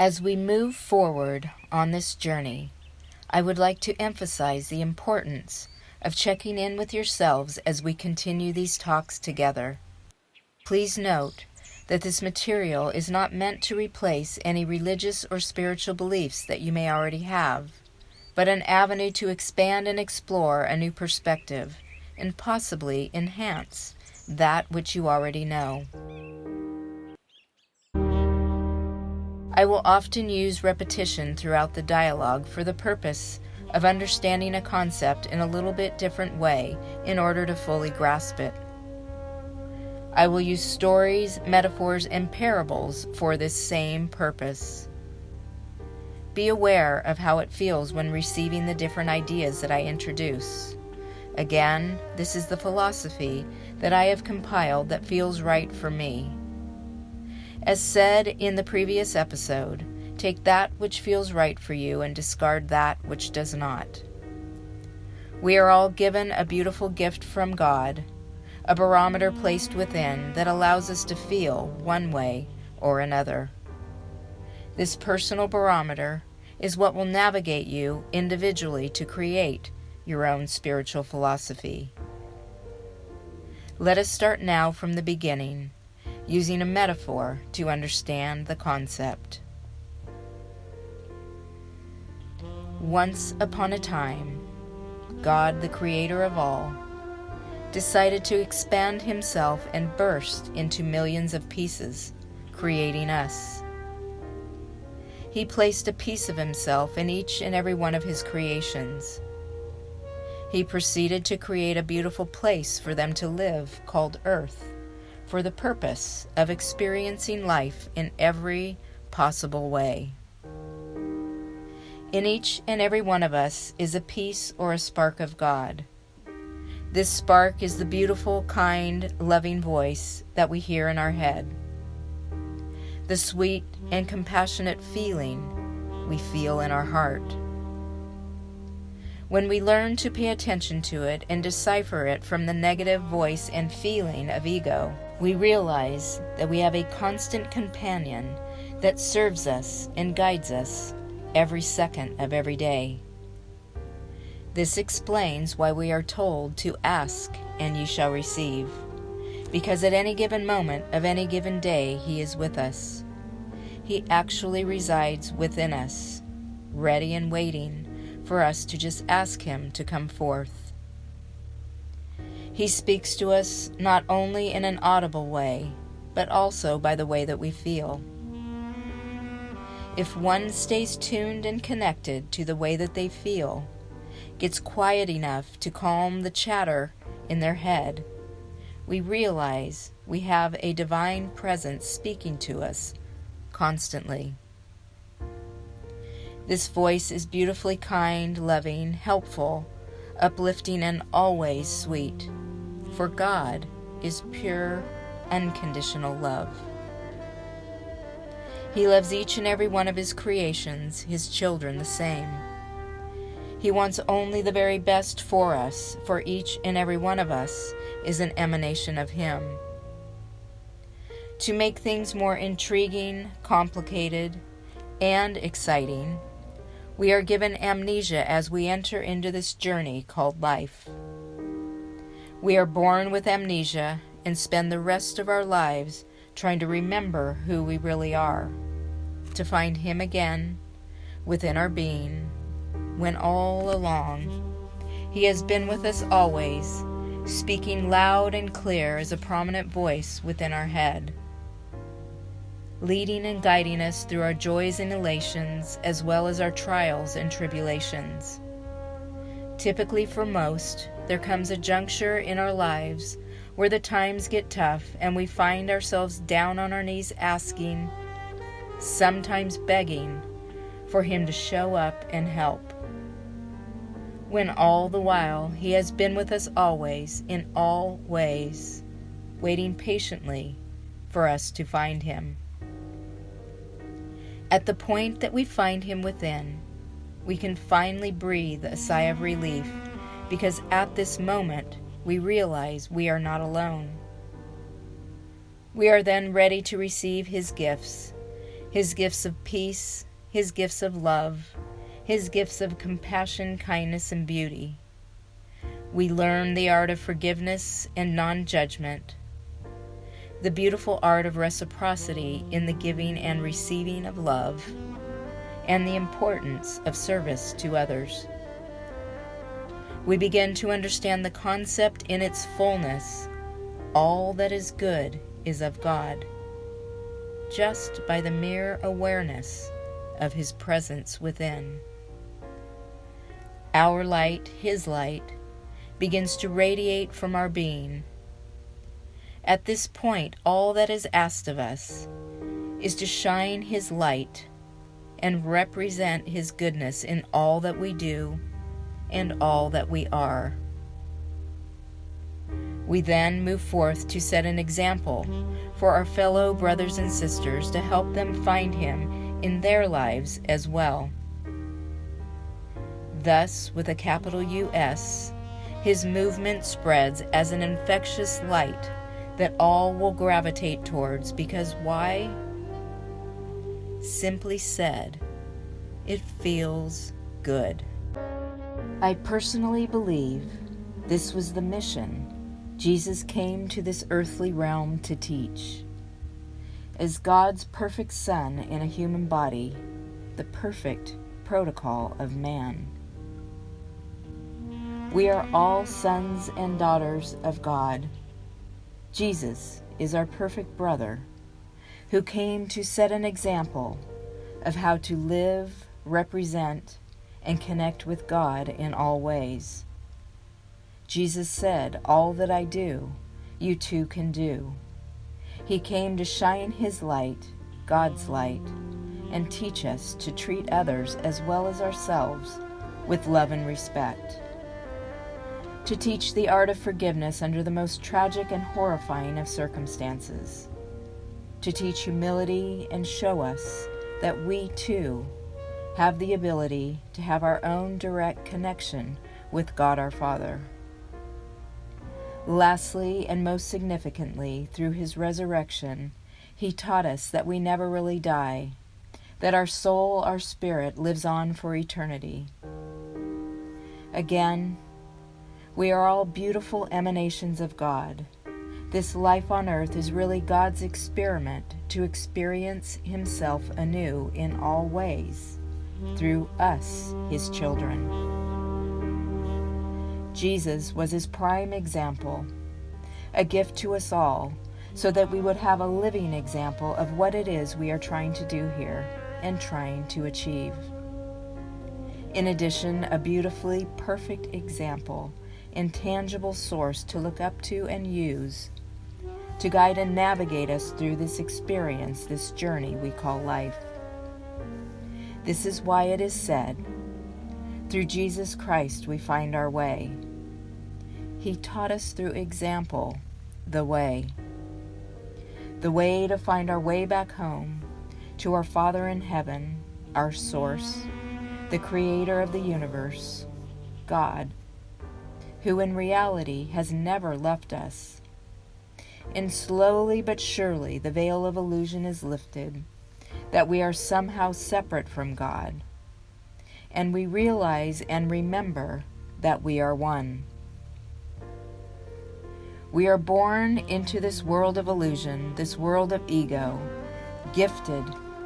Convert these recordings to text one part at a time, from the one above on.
As we move forward on this journey, I would like to emphasize the importance of checking in with yourselves as we continue these talks together. Please note that this material is not meant to replace any religious or spiritual beliefs that you may already have, but an avenue to expand and explore a new perspective and possibly enhance that which you already know. I will often use repetition throughout the dialogue for the purpose of understanding a concept in a little bit different way in order to fully grasp it. I will use stories, metaphors, and parables for this same purpose. Be aware of how it feels when receiving the different ideas that I introduce. Again, this is the philosophy that I have compiled that feels right for me. As said in the previous episode, take that which feels right for you and discard that which does not. We are all given a beautiful gift from God, a barometer placed within that allows us to feel one way or another. This personal barometer is what will navigate you individually to create your own spiritual philosophy. Let us start now from the beginning, using a metaphor to understand the concept. Once upon a time, God, the creator of all, decided to expand himself and burst into millions of pieces, creating us. He placed a piece of himself in each and every one of his creations. He proceeded to create a beautiful place for them to live called Earth, for the purpose of experiencing life in every possible way. In each and every one of us is a piece or a spark of God. This spark is the beautiful, kind, loving voice that we hear in our head, the sweet and compassionate feeling we feel in our heart. When we learn to pay attention to it and decipher it from the negative voice and feeling of ego, we realize that we have a constant companion that serves us and guides us every second of every day. This explains why we are told to ask and you shall receive, because at any given moment of any given day he is with us. He actually resides within us, ready and waiting for us to just ask him to come forth. He speaks to us not only in an audible way, but also by the way that we feel. If one stays tuned and connected to the way that they feel, gets quiet enough to calm the chatter in their head, we realize we have a divine presence speaking to us constantly. This voice is beautifully kind, loving, helpful, uplifting, and always sweet, for God is pure, unconditional love. He loves each and every one of his creations, his children, the same. He wants only the very best for us, for each and every one of us is an emanation of him. To make things more intriguing, complicated, and exciting, we are given amnesia as we enter into this journey called life. We are born with amnesia and spend the rest of our lives trying to remember who we really are, to find him again within our being, when all along he has been with us always, speaking loud and clear as a prominent voice within our head, leading and guiding us through our joys and elations as well as our trials and tribulations. Typically for most, there comes a juncture in our lives where the times get tough and we find ourselves down on our knees asking, sometimes begging, for him to show up and help. When all the while he has been with us always, in all ways, waiting patiently for us to find him. At the point that we find him within, we can finally breathe a sigh of relief, because at this moment we realize we are not alone. We are then ready to receive his gifts, His gifts of peace, His gifts of love, His gifts of compassion, kindness, and beauty. We learn the art of forgiveness and non-judgment, the beautiful art of reciprocity in the giving and receiving of love, and the importance of service to others. We begin to understand the concept in its fullness: all that is good is of God, just by the mere awareness of His presence within. Our light, His light, begins to radiate from our being. At this point, all that is asked of us is to shine His light and represent His goodness in all that we do and all that we are. We then move forth to set an example for our fellow brothers and sisters to help them find Him in their lives as well. Thus, with a capital U.S., His movement spreads as an infectious light that all will gravitate towards, because why? Simply said, it feels good. I personally believe this was the mission Jesus came to this earthly realm to teach. As God's perfect Son in a human body, the perfect protocol of man. We are all sons and daughters of God. Jesus is our perfect brother, who came to set an example of how to live, represent, and connect with God in all ways. Jesus said, "All that I do, you too can do." He came to shine His light, God's light, and teach us to treat others as well as ourselves with love and respect. To teach the art of forgiveness under the most tragic and horrifying of circumstances. To teach humility and show us that we too have the ability to have our own direct connection with God our Father. Lastly, and most significantly, through His resurrection, He taught us that we never really die, that our soul, our spirit, lives on for eternity. Again, we are all beautiful emanations of God. This life on earth is really God's experiment to experience Himself anew in all ways, through us, His children. Jesus was His prime example, a gift to us all, so that we would have a living example of what it is we are trying to do here and trying to achieve. In addition, a beautifully perfect example, intangible source to look up to and use, to guide and navigate us through this experience, this journey we call life. This is why it is said, through Jesus Christ we find our way. He taught us through example the way. The way to find our way back home, to our Father in heaven, our source, the Creator of the universe, God, who in reality has never left us. And slowly but surely the veil of illusion is lifted, that we are somehow separate from God, and we realize and remember that we are one. We are born into this world of illusion, this world of ego, gifted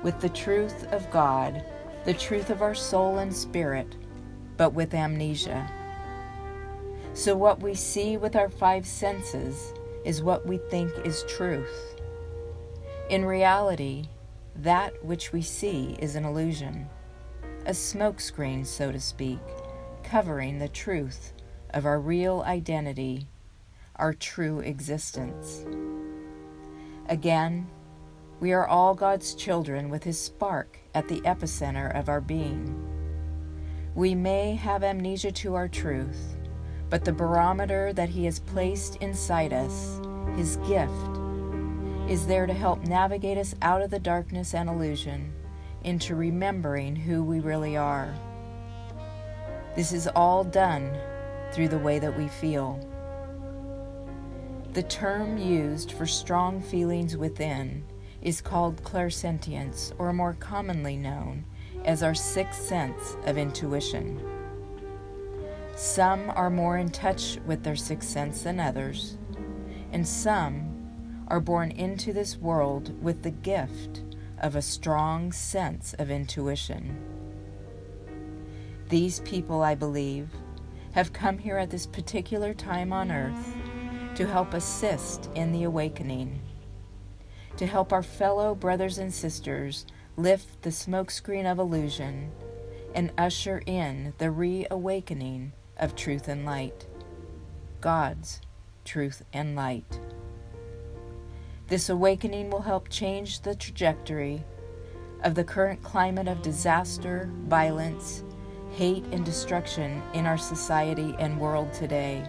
with the truth of God, the truth of our soul and spirit, but with amnesia. So what we see with our five senses is what we think is truth. In reality, that which we see is an illusion, a smokescreen, so to speak, covering the truth of our real identity, our true existence. Again, we are all God's children with His spark at the epicenter of our being. We may have amnesia to our truth, but the barometer that He has placed inside us, His gift, is there to help navigate us out of the darkness and illusion into remembering who we really are. This is all done through the way that we feel. The term used for strong feelings within is called clairsentience, or more commonly known as our sixth sense of intuition. Some are more in touch with their sixth sense than others, and some are born into this world with the gift of a strong sense of intuition. These people, I believe, have come here at this particular time on earth to help assist in the awakening, to help our fellow brothers and sisters lift the smokescreen of illusion and usher in the reawakening of truth and light, God's truth and light. This awakening will help change the trajectory of the current climate of disaster, violence, hate, and destruction in our society and world today.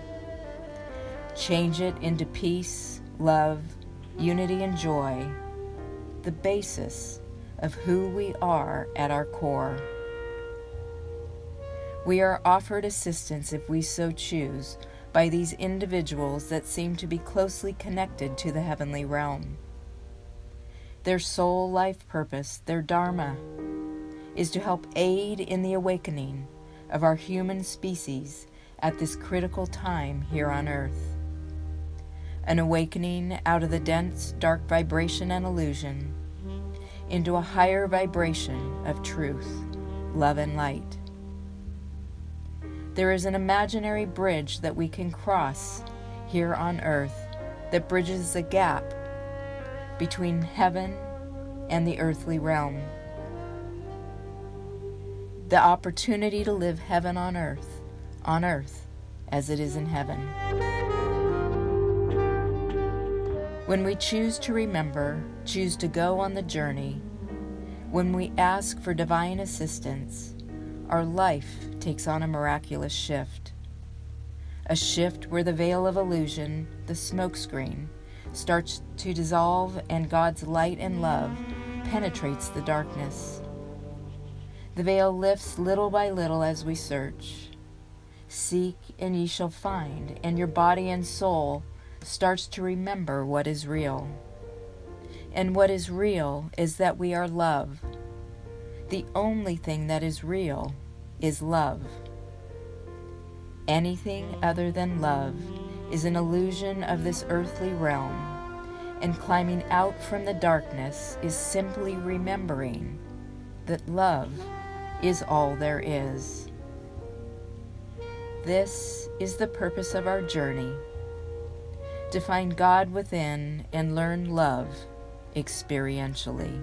Change it into peace, love, unity, and joy, the basis of who we are at our core. We are offered assistance, if we so choose, by these individuals that seem to be closely connected to the heavenly realm. Their soul life purpose, their dharma, is to help aid in the awakening of our human species at this critical time here on earth. An awakening out of the dense, dark vibration and illusion into a higher vibration of truth, love, and light. There is an imaginary bridge that we can cross here on earth that bridges the gap between heaven and the earthly realm. The opportunity to live heaven on earth as it is in heaven. When we choose to remember, choose to go on the journey, when we ask for divine assistance, our life takes on a miraculous shift. A shift where the veil of illusion, the smokescreen, starts to dissolve and God's light and love penetrates the darkness. The veil lifts little by little as we search. Seek and ye shall find, and your body and soul starts to remember what is real. And what is real is that we are love. The only thing that is real is love. Anything other than love is an illusion of this earthly realm, and climbing out from the darkness is simply remembering that love is all there is. This is the purpose of our journey, to find God within and learn love experientially.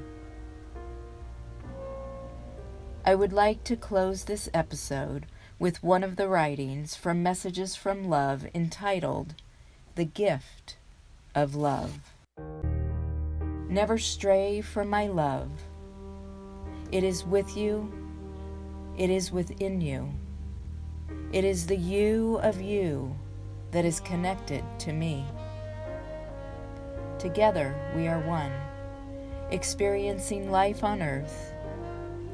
I would like to close this episode with one of the writings from Messages from Love entitled, The Gift of Love. Never stray from my love. It is with you. It is within you. It is the you of you that is connected to me. Together we are one, experiencing life on earth,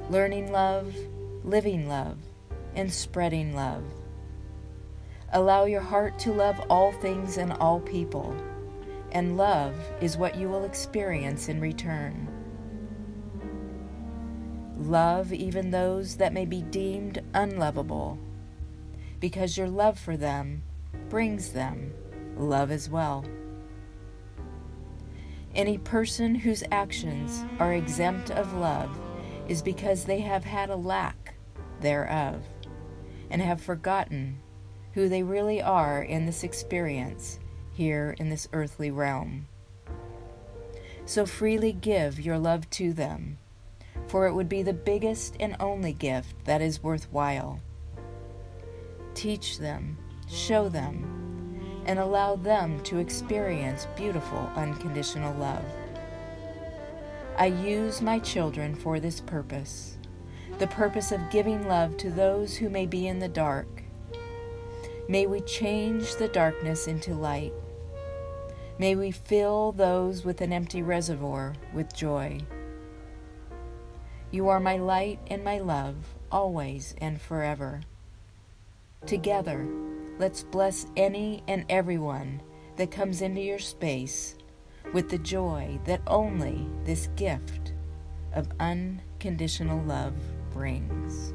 learning love, living love, and spreading love. Allow your heart to love all things and all people, and love is what you will experience in return. Love even those that may be deemed unlovable, because your love for them brings them love as well. Any person whose actions are exempt of love is because they have had a lack thereof, and have forgotten who they really are in this experience here in this earthly realm. So freely give your love to them, for it would be the biggest and only gift that is worthwhile. Teach them, show them, and allow them to experience beautiful unconditional love. I use my children for this purpose, the purpose of giving love to those who may be in the dark. May we change the darkness into light. May we fill those with an empty reservoir with joy. You are my light and my love, always and forever. Together, let's bless any and everyone that comes into your space with the joy that only this gift of unconditional love brings.